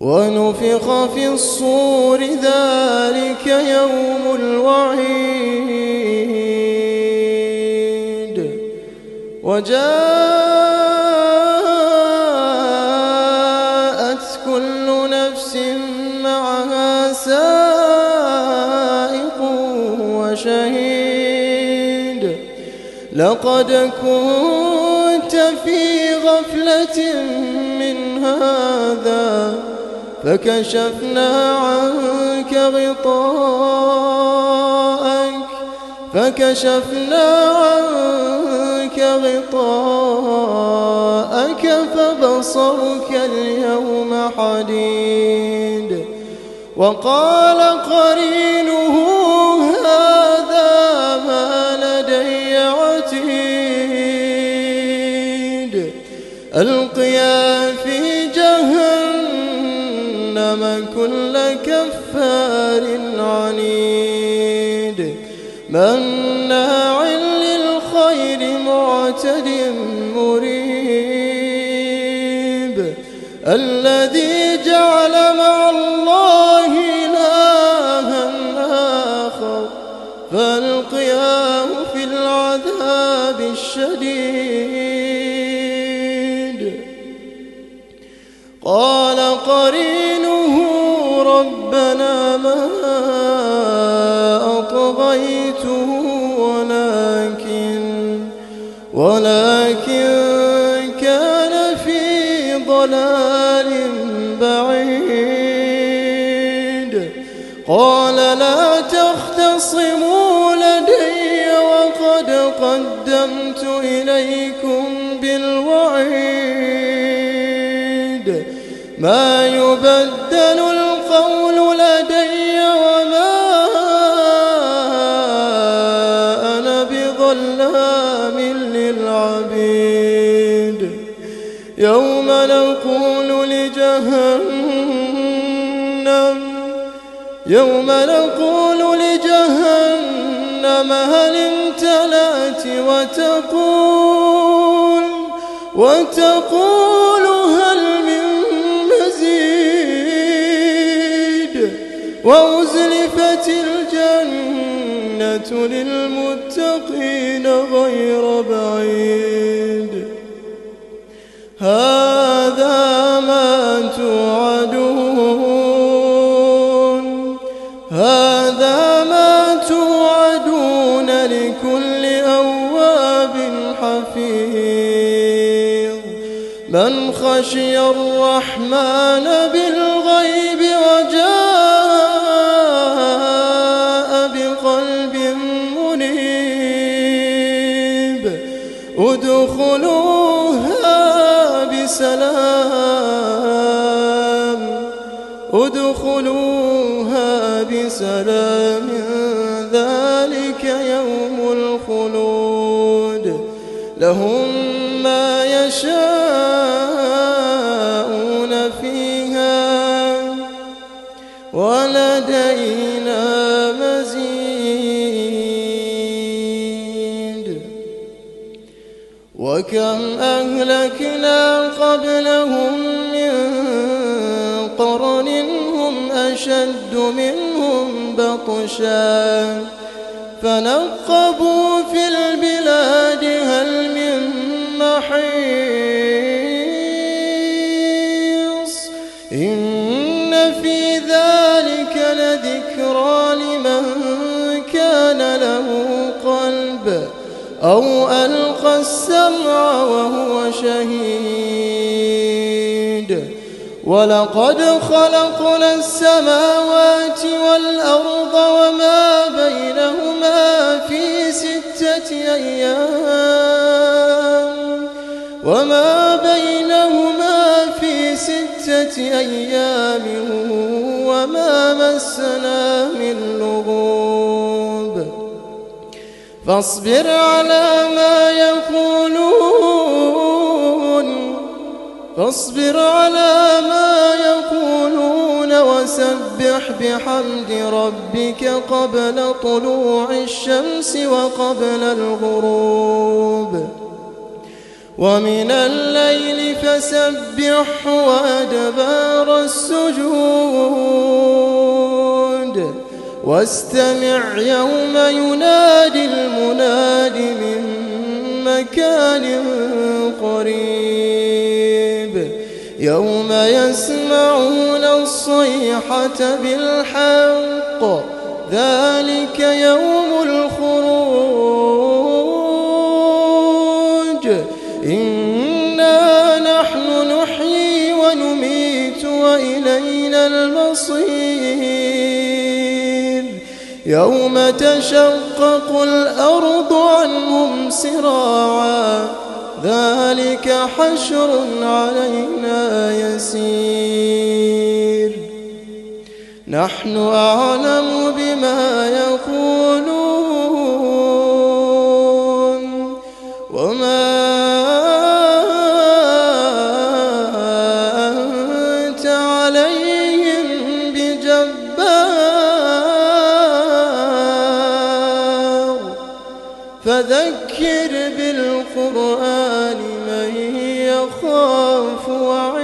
ونفخ في الصور ذلك يوم الوعيد وجاءت كل نفس معها سائق وشهيد لقد كنت في غفلة من هذا فكشفنا عنك غطاءك فبصرك اليوم حديد وقال قرينه هذا ما لدي عتيد ألقيا في جهنم كل كفار عنيد مناع للخير معتد مريب الذي جعل مع الله إلها آخر فألقياه في العذاب الشديد قال قرينه ربنا ما أطغيته ولكن كان في ضلال بعيد قال لا تختصموا لدي وقد قدمت إليكم بالوعيد ما يبدل القول لدي وما أنا بظلام للعبيد يوم نقول لجهنم هل امتلأت وتقول هل من مزيد وأزلفت الجنة للمتقين غير بعيد هذا ما توعدون لكل أواب حفيظ من خشي الرحمن بالغيب وجاء بقلب منيب ادخلوها بسلام ذلك يوم الخلود لهم ما يشاءون فيها ولدينا مزيد وكم أهلكنا قبلهم من قرن هم أشد منهم بطشا فنقبوا في البلاد هل من محيص إن في ذلك لذكرى لمن كان له قلب أو ألقى السمع وهو شهيد ولقد خلقنا السماوات والأرض وما بينهما في 6 أيام وما مسنا من لغوب فاصبر على ما يقولون وسبح بحمد ربك قبل طلوع الشمس وقبل الغروب ومن الليل فسبحه وأدبار السجود واستمع يوم ينادي المناد من مكان قريب يوم يسمعون الصيحة بالحق ذلك يوم الخروج إنا نحن نحيي ونميت وإلينا المصير يوم تشقق الأرض عنهم سراعا ذلك حشر علينا يسير نحن أعلم بما يقولون وما أنت عليهم بجبار فذكر بالقرآن من يخاف وعيد